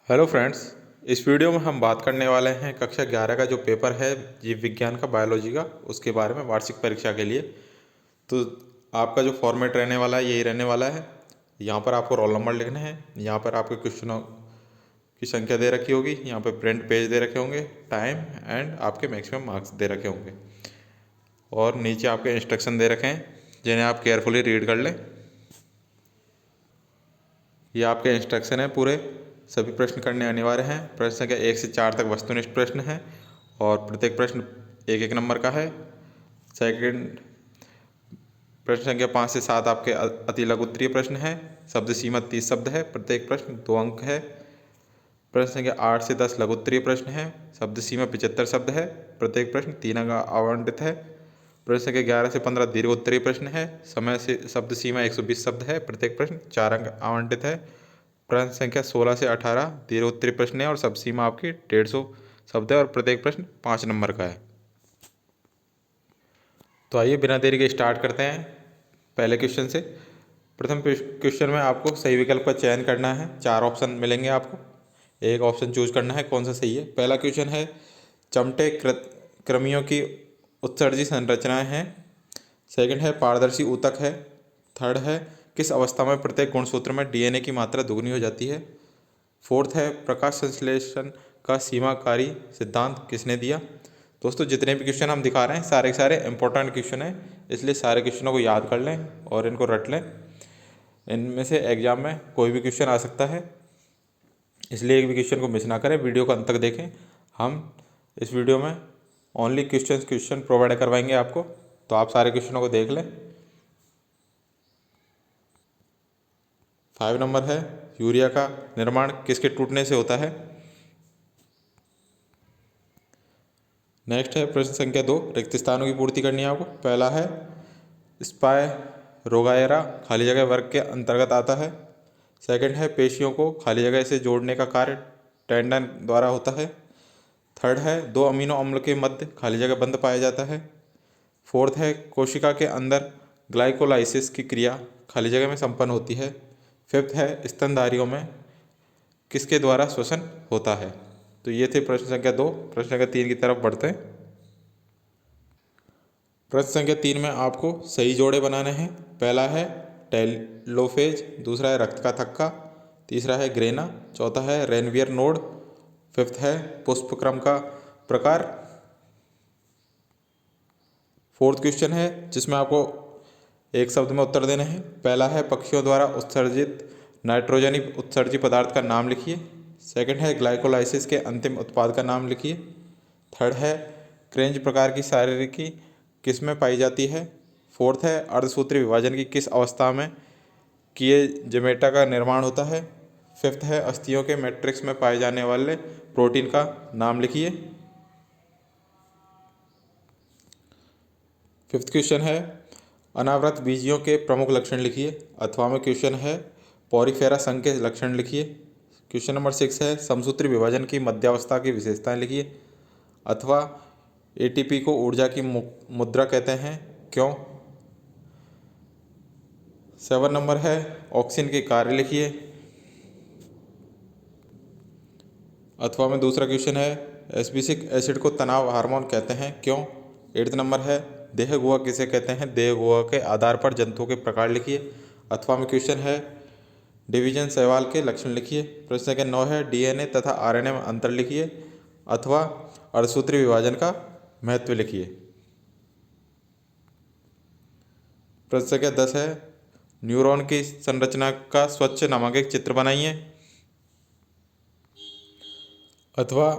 Hello friends. इस video में हम बात करने वाले हैं कक्षा 11 का जो पेपर है जीव विज्ञान का, बायोलॉजी का, उसके बारे में वार्षिक परीक्षा के लिए। तो आपका जो फॉर्मेट रहने वाला है यही रहने वाला है। यहाँ पर आपको रोल नंबर लिखने हैं, यहाँ पर आपके क्वेश्चनों की संख्या दे रखी होगी, यहाँ पर प्रिंट पेज दे रखे होंगे, टाइम एंड आपके मैक्सिमम मार्क्स दे रखे होंगे और नीचे आपके इंस्ट्रक्शन दे रखे हैं जिन्हें आप केयरफुली रीड कर लें। ये आपके इंस्ट्रक्शन है पूरे। सभी प्रश्न करने अनिवार्य हैं। प्रश्न संख्या 1 से 4 तक वस्तुनिष्ठ प्रश्न है और प्रत्येक प्रश्न एक एक नंबर का है। सेकंड, प्रश्न संख्या 5 से 7 आपके अति लघु उत्तरीय प्रश्न है। शब्द सीमा 30 शब्द है, प्रत्येक प्रश्न 2 अंक है। प्रश्न संख्या 8 से 10 लघु उत्तरीय प्रश्न है। शब्द सीमा 75 शब्द है, प्रत्येक प्रश्न 3 अंक आवंटित है। प्रश्न संख्या 11 से 15 दीर्घ उत्तरीय प्रश्न है। समय से शब्द सीमा 120 शब्द है, प्रत्येक प्रश्न 4 अंक आवंटित है। प्रश्न संख्या 16 से 18 दीर्घ उत्तरीय प्रश्न है और शब्द सीमा आपकी 150 शब्द है और प्रत्येक प्रश्न 5 नंबर का है। तो आइए बिना देरी के स्टार्ट करते हैं पहले क्वेश्चन से। प्रथम क्वेश्चन में आपको सही विकल्प का चयन करना है। 4 ऑप्शन मिलेंगे आपको, एक ऑप्शन चूज करना है कौन सा सही है। पहला क्वेश्चन है, चमटे कृमियों की उत्सर्जी संरचनाएं हैं। सेकंड है, पारदर्शी ऊतक है। थर्ड है, किस अवस्था में प्रत्येक गुणसूत्र में डीएनए की मात्रा दुगनी हो जाती है। फोर्थ है, प्रकाश संश्लेषण का सीमाकारी सिद्धांत किसने दिया। दोस्तों जितने भी क्वेश्चन हम दिखा रहे हैं सारे के सारे इंपॉर्टेंट क्वेश्चन हैं, इसलिए सारे क्वेश्चनों को याद कर लें और इनको रट लें। इनमें से एग्जाम में कोई भी क्वेश्चन आ सकता है, इसलिए एक भी क्वेश्चन को मिस ना करें, वीडियो को अंत तक देखें। हम इस वीडियो में ओनली क्वेश्चन प्रोवाइड करवाएंगे आपको, तो आप सारे क्वेश्चनों को देख लें। 5 नंबर है, यूरिया का निर्माण किसके टूटने से होता है। नेक्स्ट है प्रश्न संख्या 2, रिक्त स्थानों की पूर्ति करनी है आपको। पहला है, स्पाई रोगायरा खाली जगह वर्ग के अंतर्गत आता है। सेकंड है, पेशियों को खाली जगह से जोड़ने का कार्य टेंडन द्वारा होता है। थर्ड है, 2 अमीनो अम्ल के मध्य खाली जगह बंद पाया जाता है। फोर्थ है, कोशिका के अंदर ग्लाइकोलाइसिस की क्रिया खाली जगह में संपन्न होती है। फिफ्थ है, स्तनधारियों में किसके द्वारा श्वसन होता है। तो ये थे प्रश्न संख्या 2। प्रश्न संख्या 3 की तरफ बढ़ते हैं। प्रश्न संख्या 3 में आपको सही जोड़े बनाने हैं। पहला है टेलोफेज, दूसरा है रक्त का थक्का, तीसरा है ग्रेना, चौथा है रेनवियर नोड, फिफ्थ है पुष्पक्रम का प्रकार। फोर्थ क्वेश्चन है जिसमें आपको एक शब्द में उत्तर देने हैं। पहला है, पक्षियों द्वारा उत्सर्जित नाइट्रोजनी उत्सर्जी पदार्थ का नाम लिखिए। सेकंड है, ग्लाइकोलाइसिस के अंतिम उत्पाद का नाम लिखिए। थर्ड है, क्रेंज प्रकार की शारीरिकी किस में पाई जाती है। फोर्थ है, अर्धसूत्री विभाजन की किस अवस्था में किए जेमेटा का निर्माण होता है। फिफ्थ है, अस्थियों के मैट्रिक्स में पाए जाने वाले प्रोटीन का नाम लिखिए। फिफ्थ क्वेश्चन है, अनावृत बीजियों के प्रमुख लक्षण लिखिए। अथवा में क्वेश्चन है, पॉरीफेरा संघ के लक्षण लिखिए। क्वेश्चन नंबर 6 है, समसूत्री विभाजन की मध्यावस्था की विशेषताएं लिखिए। अथवा एटीपी को ऊर्जा की मुद्रा कहते हैं, क्यों। 7 नंबर है, ऑक्सीजन के कार्य लिखिए। अथवा में दूसरा क्वेश्चन है, एस्बिसिक एसिड को तनाव हार्मोन कहते हैं, क्यों। 8 नंबर है, देह गुहा किसे कहते हैं। देह गुहा के आधार पर जंतुओं के प्रकार लिखिए। अथवा में क्वेश्चन है, डिवीजन शैवाल के लक्षण लिखिए। प्रश्न संख्या 9 है, डीएनए तथा आरएनए में अंतर लिखिए। अथवा अर्धसूत्री विभाजन का महत्व लिखिए। प्रश्न संख्या 10 है, न्यूरॉन की संरचना का स्वच्छ नामक एक चित्र बनाइए। अथवा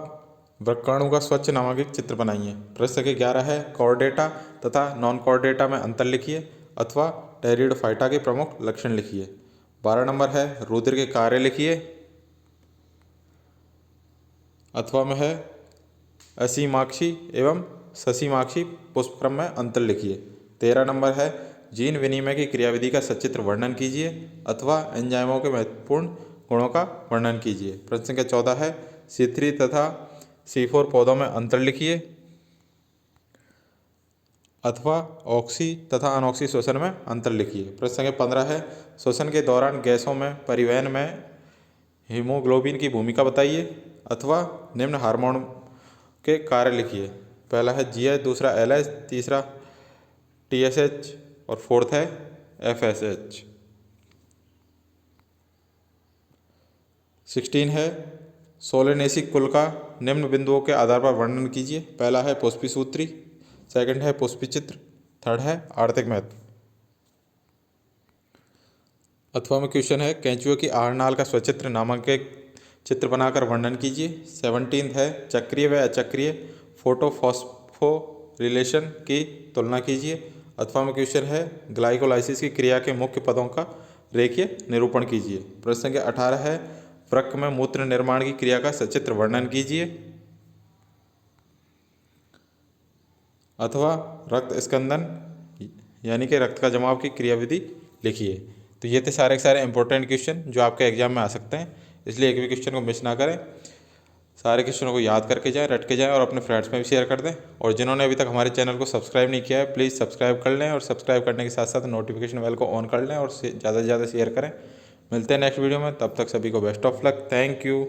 वृक्काणु का स्वच्छ नामक एक चित्र बनाइए। प्रश्न संख्या 11 है, कॉर्डेटा तथा नॉन कॉर्डेटा में अंतर लिखिए। अथवा टेरिडोफाइटा के प्रमुख लक्षण लिखिए। 12 नंबर है, रुधिर के कार्य लिखिए। अथवा में है, असीमाक्षी एवं ससीमाक्षी पुष्पक्रम में अंतर लिखिए। 13 नंबर है, जीन विनिमय की क्रियाविधि का सचित्र वर्णन कीजिए। अथवा एंजाइमों के महत्वपूर्ण गुणों का वर्णन कीजिए। प्रश्न संख्या 14 है, C3 तथा C4 पौधों में अंतर लिखिए। अथवा ऑक्सी तथा अनऑक्सी श्वसन में अंतर लिखिए। प्रश्न संख्या 15 है, श्वसन के दौरान गैसों में परिवहन में हीमोग्लोबिन की भूमिका बताइए अथवा निम्न हार्मोन के कार्य लिखिए। पहला है जीएच, दूसरा एलएच, तीसरा टीएसएच और फोर्थ है एफएसएच। 16 है सोलेनेसी कुल का निम्न बिंदुओं के आधार पर वर्णन कीजिए। पहला है पुष्पिसूत्री, सेकंड है पुष्पिचित्र, थर्ड है आर्थिक महत्व। अथवा में क्वेश्चन है केंचुए की आहारनाल का स्वचित्र नामक एक चित्र बनाकर वर्णन कीजिए। 17 है चक्रीय व अचक्रीय फोटोफॉस्फोरिलेशन की तुलना कीजिए। अथवा में क्वेश्चन है ग्लाइकोलाइसिस की क्रिया के मुख्य पदों का रेखीय निरूपण कीजिए। प्रश्न संख्या 18 है वृक्क में मूत्र निर्माण की क्रिया का सचित्र वर्णन कीजिए। अथवा रक्त स्कंदन यानी कि रक्त का जमाव की क्रियाविधि लिखिए। तो ये थे सारे के सारे इंपॉर्टेंट क्वेश्चन जो आपके एग्जाम में आ सकते हैं, इसलिए एक भी क्वेश्चन को मिस ना करें। सारे क्वेश्चनों को याद करके जाएं, रट के जाएं और अपने फ्रेंड्स में भी शेयर कर दें। और जिन्होंने अभी तक हमारे चैनल को सब्सक्राइब नहीं किया है प्लीज़ सब्सक्राइब कर लें और सब्सक्राइब करने के साथ साथ नोटिफिकेशन बेल को ऑन कर लें और ज़्यादा से ज़्यादा शेयर करें। मिलते हैं नेक्स्ट वीडियो में, तब तक सभी को best of luck. Thank you.